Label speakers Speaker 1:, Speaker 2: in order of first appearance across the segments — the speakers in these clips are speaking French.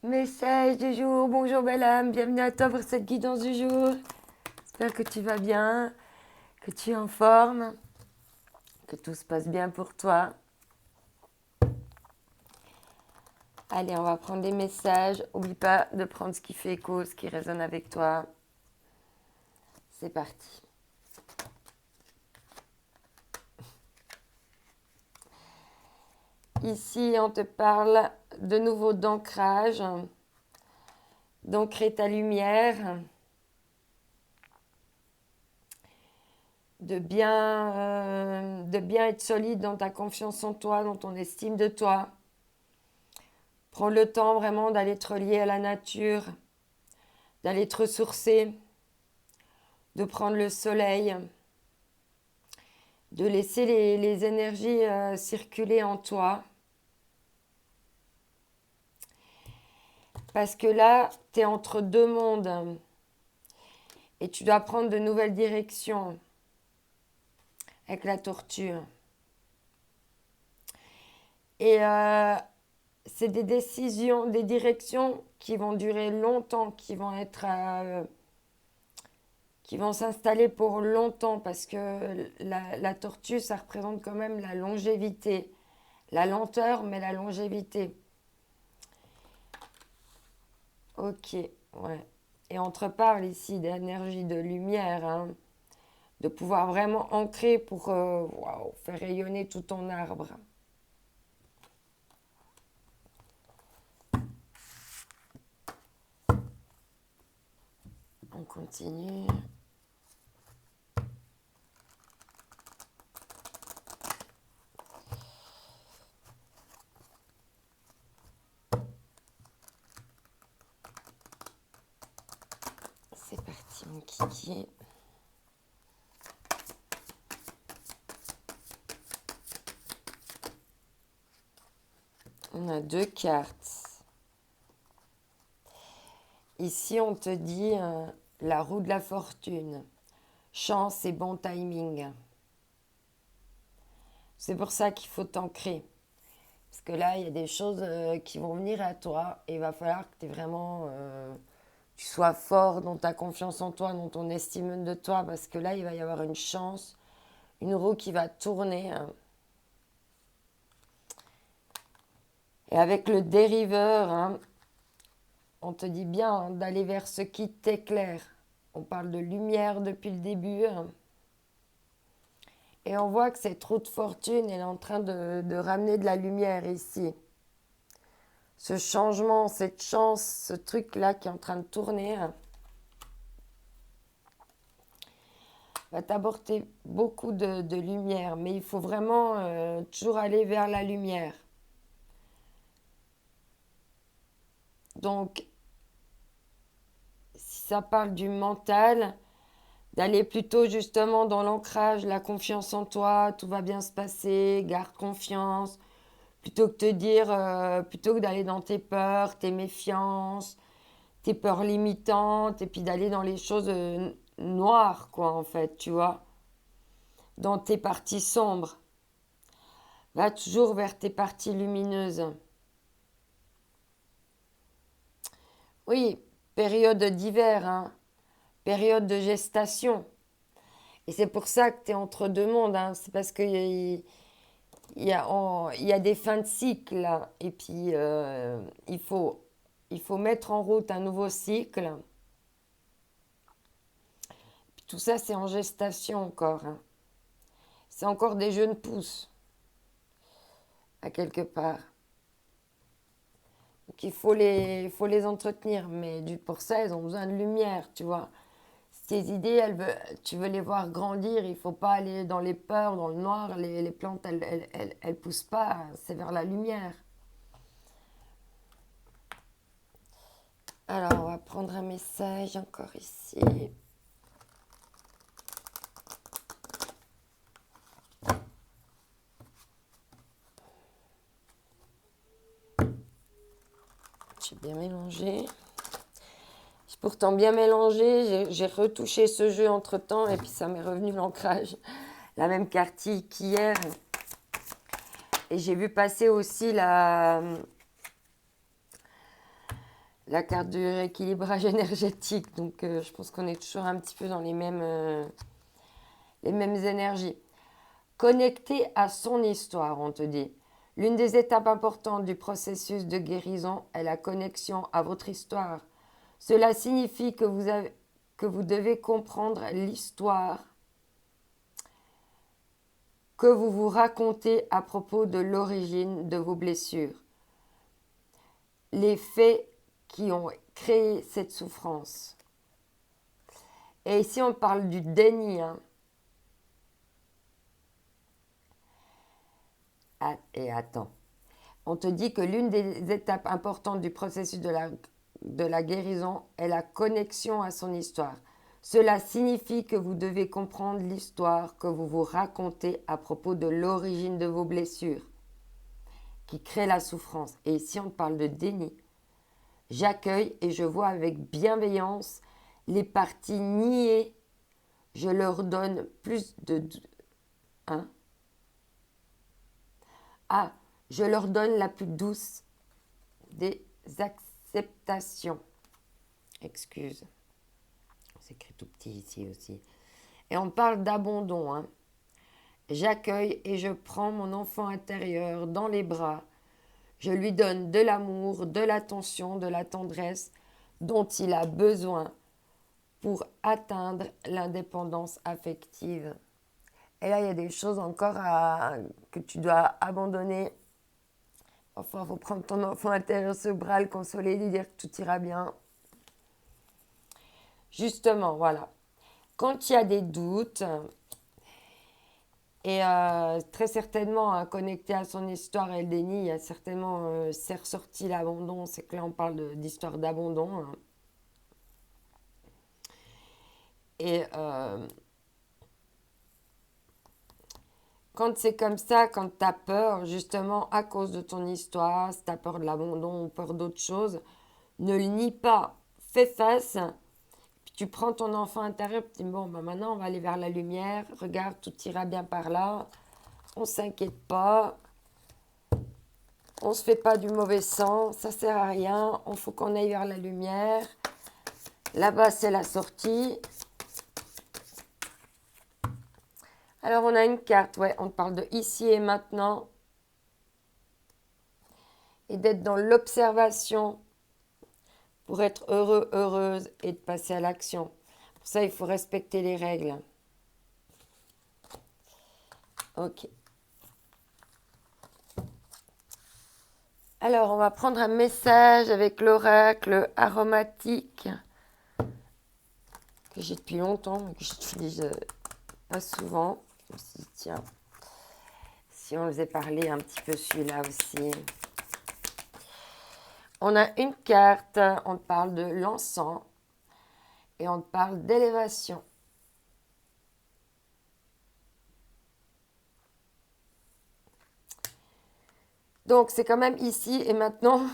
Speaker 1: Message du jour, bonjour belle âme, bienvenue à toi pour cette guidance du jour. J'espère que tu vas bien, que tu es en forme, que tout se passe bien pour toi. Allez, on va prendre les messages. Oublie pas de prendre ce qui fait écho, ce qui résonne avec toi. C'est parti. Ici, on te parle de nouveau d'ancrage, d'ancrer ta lumière, de bien être solide dans ta confiance en toi, dans ton estime de toi. Prends le temps vraiment d'aller te relier à la nature, d'aller te ressourcer, de prendre le soleil, de laisser les énergies circuler en toi. Parce que là, tu es entre deux mondes et tu dois prendre de nouvelles directions avec la tortue. Et c'est des décisions, des directions qui vont durer longtemps, qui vont s'installer pour longtemps parce que la tortue, ça représente quand même la longévité. La lenteur, mais la longévité. Ok, ouais. Et on te parle ici d'énergie, de lumière, hein, de pouvoir vraiment ancrer pour faire rayonner tout ton arbre. On continue. C'est parti, mon kiki. On a deux cartes. Ici, on te dit la roue de la fortune. Chance et bon timing. C'est pour ça qu'il faut t'ancrer. Parce que là, il y a des choses qui vont venir à toi et il va falloir que tu sois fort dans ta confiance en toi, dans ton estime de toi, parce que là, il va y avoir une chance, une roue qui va tourner. Hein. Et avec le dériveur, hein, on te dit bien hein, d'aller vers ce qui t'éclaire. On parle de lumière depuis le début. Hein. Et on voit que cette roue de fortune, elle est en train de ramener de la lumière ici. Ce changement, cette chance, ce truc-là qui est en train de tourner, hein, va t'apporter beaucoup de lumière. Mais il faut vraiment toujours aller vers la lumière. Donc, si ça parle du mental, d'aller plutôt justement dans l'ancrage, la confiance en toi, tout va bien se passer, garde confiance, plutôt que te dire, plutôt que d'aller dans tes peurs, tes méfiances, tes peurs limitantes, et puis d'aller dans les choses noires, quoi, en fait, tu vois, dans tes parties sombres. Va toujours vers tes parties lumineuses. Oui, période d'hiver, hein, période de gestation. Et c'est pour ça que tu es entre deux mondes. Hein. C'est parce qu'il il y a des fins de cycle. Là. Et puis, il faut mettre en route un nouveau cycle. Puis tout ça, c'est en gestation encore. Hein. C'est encore des jeunes pousses, à quelque part. Donc, il faut les entretenir. Mais pour ça, elles ont besoin de lumière, tu vois. Tes idées, tu veux les voir grandir, il ne faut pas aller dans les peurs, dans le noir. Les plantes, elles poussent pas, c'est vers la lumière. Alors, on va prendre un message encore ici. J'ai bien mélangé. J'ai pourtant bien mélangé, j'ai retouché ce jeu entre-temps et puis ça m'est revenu l'ancrage. La même cartille qu'hier. Et j'ai vu passer aussi la carte du rééquilibrage énergétique. Donc, je pense qu'on est toujours un petit peu dans les mêmes énergies. Connecté à son histoire, on te dit. L'une des étapes importantes du processus de guérison est la connexion à votre histoire. Cela signifie que vous devez comprendre l'histoire que vous vous racontez à propos de l'origine de vos blessures, les faits qui ont créé cette souffrance. Et ici, on parle du déni. Et attends. On te dit que l'une des étapes importantes du processus de la guérison est la connexion à son histoire. Cela signifie que vous devez comprendre l'histoire que vous vous racontez à propos de l'origine de vos blessures qui crée la souffrance. Et ici, on parle de déni. J'accueille et je vois avec bienveillance les parties niées. Je leur donne plus de... Hein? Ah, je leur donne la plus douce des acceptations. Excuse. C'est écrit tout petit ici aussi. Et on parle d'abandon. J'accueille et je prends mon enfant intérieur dans les bras. Je lui donne de l'amour, de l'attention, de la tendresse dont il a besoin pour atteindre l'indépendance affective. Et là, il y a des choses encore que tu dois abandonner. Enfin, il faut prendre ton enfant intérieur ce bras, le consoler, lui dire que tout ira bien. Justement, voilà. Quand il y a des doutes, et très certainement connecté à son histoire et le déni, il y a certainement, c'est ressorti l'abandon, c'est que là on parle d'histoire d'abandon. Et quand c'est comme ça, quand tu as peur, justement, à cause de ton histoire, si tu as peur de l'abandon ou peur d'autre chose, ne le nie pas, fais face. Puis tu prends ton enfant intérieur, tu dis, bon, bah maintenant on va aller vers la lumière, regarde, tout ira bien par là, on ne s'inquiète pas, on ne se fait pas du mauvais sang, ça ne sert à rien, il faut qu'on aille vers la lumière. Là-bas, c'est la sortie. Alors, on a une carte, ouais, on parle de ici et maintenant. Et d'être dans l'observation pour être heureux, heureuse et de passer à l'action. Pour ça, il faut respecter les règles. Ok. Alors, on va prendre un message avec l'oracle aromatique que j'ai depuis longtemps, mais que j'utilise pas souvent. Je me suis dit, tiens, si on faisait parler un petit peu celui-là aussi. On a une carte, on parle de l'encens et on parle d'élévation. Donc, c'est quand même ici et maintenant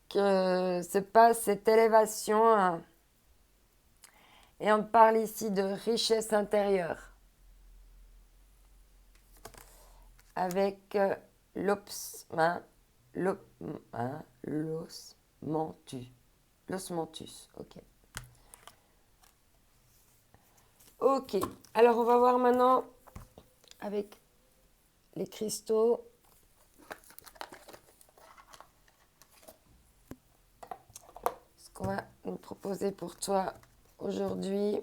Speaker 1: que se passe cette élévation. Et on parle ici de richesse intérieure. Avec l'osmanthus. Ok. Ok. Alors, on va voir maintenant avec les cristaux. Ce qu'on va nous proposer pour toi aujourd'hui.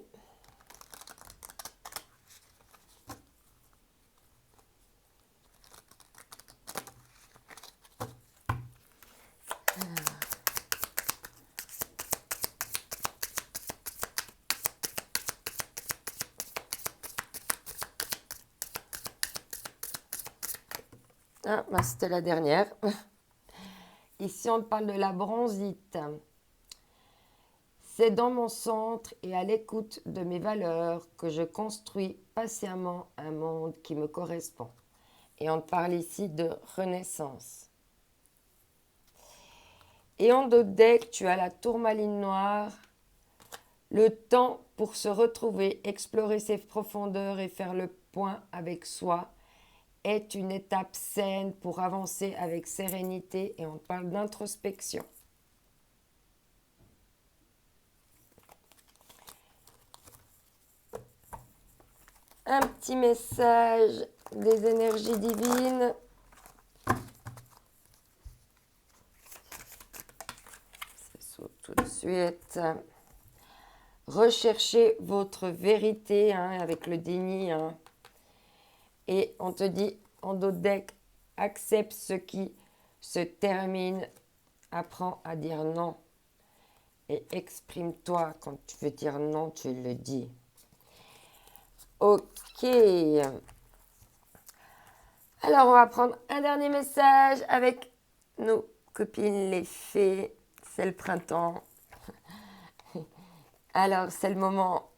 Speaker 1: Ah, bah, c'était la dernière. Ici, on parle de la bronzite. C'est dans mon centre et à l'écoute de mes valeurs que je construis patiemment un monde qui me correspond. Et on parle ici de renaissance. Et en dos de deck, tu as la tourmaline noire. Le temps pour se retrouver, explorer ses profondeurs et faire le point avec soi est une étape saine pour avancer avec sérénité et on parle d'introspection. un petit message des énergies divines. Ça s'ouvre tout de suite. Recherchez votre vérité hein, avec le déni. Hein. Et on te dit en dos de deck, accepte ce qui se termine. Apprends à dire non. Et exprime-toi. Quand tu veux dire non, tu le dis. Ok. Alors, on va prendre un dernier message avec nos copines les fées. C'est le printemps. Alors, c'est le moment.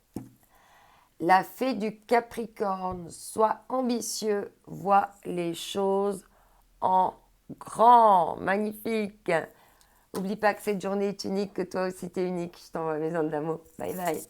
Speaker 1: La fée du Capricorne, sois ambitieux, vois les choses en grand, magnifique. N'oublie pas que cette journée est unique, que toi aussi tu es unique. Je t'envoie mes ondes d'amour. Bye bye.